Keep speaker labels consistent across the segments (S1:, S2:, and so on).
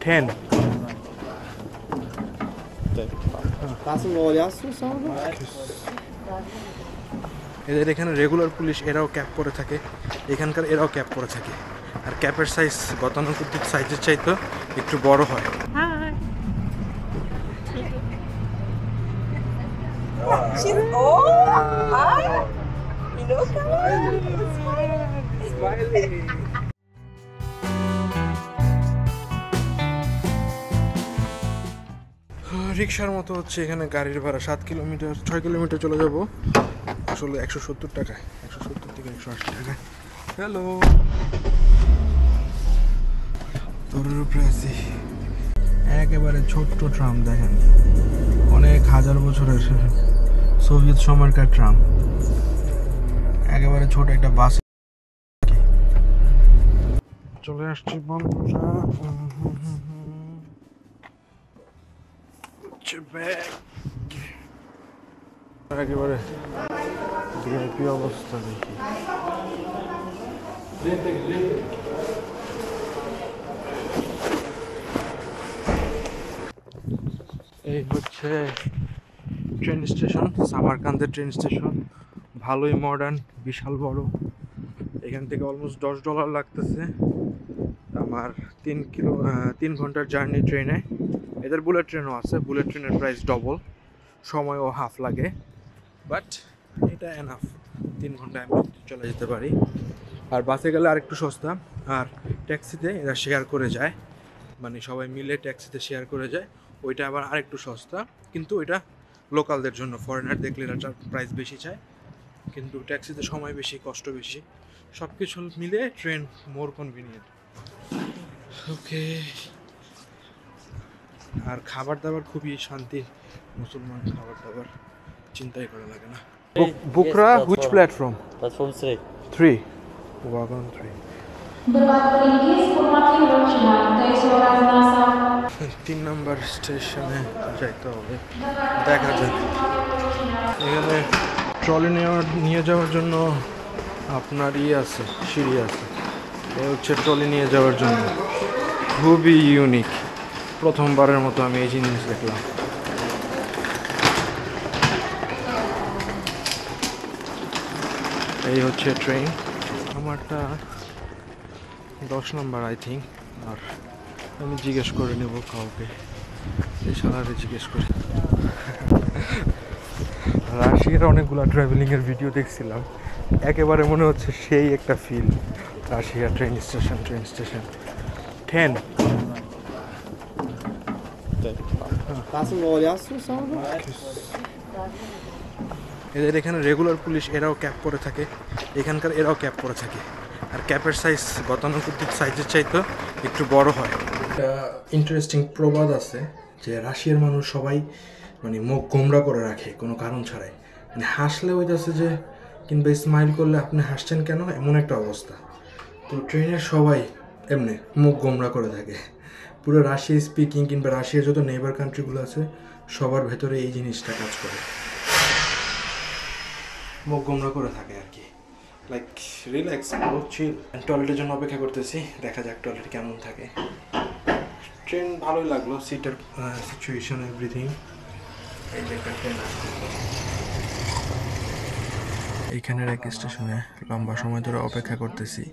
S1: 10.
S2: Passa um olhaço só.
S1: এদের এখানে regular police এরাও ক্যাপ পরে থাকে, এখানকার এরাও ক্যাপ পরে থাকে। আর ক্যাপের সাইজ গতানুগতিক সাইজের চাইতে একটু বড় হয়। রিক্সার মতো হচ্ছে এখানে গাড়ির ভাড়া 7 কিলোমিটার 6 কিলোমিটার চলে যাব আসলে 170 টাকায়, 170 থেকে 180 টাকায়। হ্যালো, তোরের উপরে আছি। একেবারে ছোট্ট ট্রাম দেখেন, অনেক হাজার বছরের সোভিয়েত সময়কার ট্রাম, একেবারে ছোট একটা বাস। চলে আসছি বন্ধুরা, একেবারে ভিআইপি অবস্থা দেখি। এই হচ্ছে ট্রেন স্টেশন, সামারকান্দের ট্রেন স্টেশন। ভালোই মডার্ন, বিশাল বড়। এখান থেকে অলমোস্ট $10 লাগতেছে আমার 3 ঘন্টার জার্নি ট্রেনে। এদের বুলেট ট্রেনও আছে, বুলেট ট্রেনের প্রাইস ডবল, সময়ও হাফ লাগে, বাট এটা এনাফ, 3 ঘন্টায় আমি চলে যেতে পারি। আর বাসে গেলে আরেকটু সস্তা, আর ট্যাক্সিতে এরা শেয়ার করে যায়, মানে সবাই মিলে ট্যাক্সিতে শেয়ার করে যায়, ওইটা আবার আরেকটু সস্তা। কিন্তু ওইটা লোকালদের জন্য, ফরেনার দেখলে এটা প্রাইস বেশি চায়। কিন্তু ট্যাক্সিতে সময় বেশি, কষ্ট বেশি, সব কিছু মিলে ট্রেন মোর কনভিনিয়েন্ট। ওকে, আর খাবার দাবার খুবই শান্তির, মুসলমান খাবার দাবার চিন্তাই করা লাগে না। বুকরা হুইচ প্ল্যাটফর্ম?
S2: Platform 3.
S1: 3, ওয়াগন 3। তিন নম্বর স্টেশনে যাইতে হবে, দেখা যাক। এখানে ট্রলি নিয়ে যাওয়ার জন্য আপনার আছে, সিঁড়ি আছে। এ হচ্ছে ট্রলি নিয়ে যাওয়ার জন্য, খুবই ইউনিক। প্রথমবারের মতো আমি এই জিনিস দেখলাম। এই হচ্ছে ট্রেন, আমারটা 10 নম্বর আই থিঙ্ক। আর আমি জিজ্ঞেস করে নেব কাউকে, এই সালারে জিজ্ঞেস করি। রাশিয়ার অনেকগুলো ট্রাভেলিংয়ের ভিডিও দেখছিলাম, একেবারে মনে হচ্ছে সেই একটা feel. Russia train station 10।
S2: Passa um olhaço só.
S1: এদের এখানে রেগুলার পুলিশ এরাও ক্যাপ পরে থাকে, এখানকার এরাও ক্যাপ পরে থাকে। আর ক্যাপের সাইজ গতানুগতিক সাইজের চাইতে একটু বড় হয়। একটা ইন্টারেস্টিং প্রবাদ আছে যে রাশিয়ার মানুষ সবাই মানে মুখ গোমরা করে রাখে কোনো কারণ ছাড়াই, মানে হাসলে হইতেছে যে, কিংবা স্মাইল করলে আপনি হাসছেন কেন, এমন একটা অবস্থা। তো ট্রেনের সবাই এমনি মুখ গোমরা করে থাকে। পুরো রাশিয়া স্পিকিং কিংবা রাশিয়ার যত নেইবার কান্ট্রিগুলো আছে সবার ভেতরে এই জিনিসটা কাজ করে, মুখ গোমরা করে থাকে আর কি। লাইক রিল্যাক্স, চিল। টয়লেটের জন্য অপেক্ষা করতেছি, দেখা যাক টয়লেট কেমন থাকে। ট্রেন ভালোই লাগলো, সিটের সিচুয়েশন এভরিথিং। এই যে একটা ট্রেন এইখানের এক স্টেশনে লম্বা সময় ধরে অপেক্ষা করতেছি।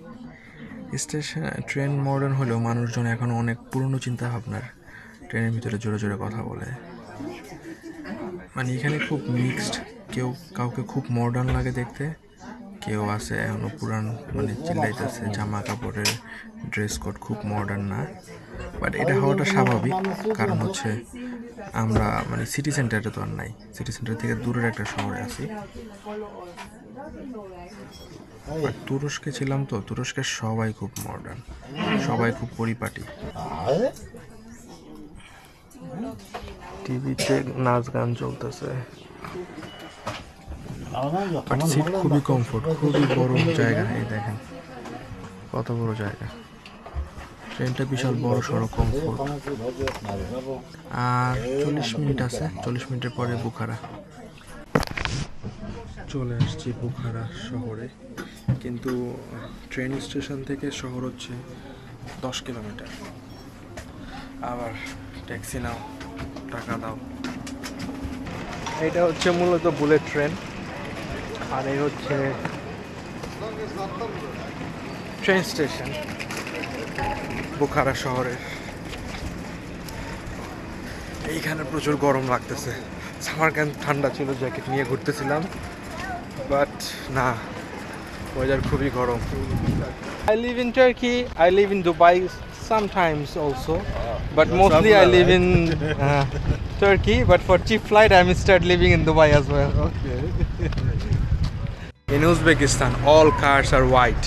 S1: ট্রেন মডার্ন হলেও মানুষজন এখন অনেক পুরনো চিন্তা ভাবনার, ট্রেনের ভিতরে জোরে জোরে কথা বলে। মানে এখানে খুব মিক্সড, কেউ কাউকে খুব মডার্ন লাগে দেখতে, কেউ আছে এখনো পুরান, মানে চিল্লাইতেছে। জামা কাপড়ের ড্রেস কোড খুব মডার্ন না, বাট এটা হওয়াটা স্বাভাবিক, কারণ হচ্ছে আমরা মানে সিটি সেন্টারে তো আর নাই, সিটি সেন্টার থেকে দূরের একটা শহরে আছি। আর তুরস্কে ছিলাম তো, তুরস্কের সবাই খুব মডার্ন, সবাই খুব পরিপাটি। টিভিতে নাচ গান চলতেছে, সিট খুবই কমফোর্ট, খুবই বড় জায়গা। এই দেখেন কত বড় জায়গা, ট্রেনটা বিশাল বড় সড়ো, কমফোর্ট। আর 40 মিনিট আছে, 40 মিনিটের পরে বুখারা। চলে আসছি বুখারা শহরে, কিন্তু ট্রেন স্টেশন থেকে শহর হচ্ছে 10 কিলোমিটার। আবার ট্যাক্সি নাও, টাকা দাও। এটা হচ্ছে মূলত বুলেট ট্রেন, আর এই হচ্ছে ট্রেন স্টেশন বুখারা শহরের। এইখানে প্রচুর গরম লাগতেছে। সামারকান্দ ঠান্ডা ছিল, জ্যাকেট নিয়ে ঘুরতেছিলাম, বাট না, ওয়েদার খুবই গরম। I live in Turkey, I live in Dubai sometimes also, but mostly I live in Turkey, but for cheap flight I'm start living in Dubai as well.
S2: Okay.
S1: In Uzbekistan all cars are white.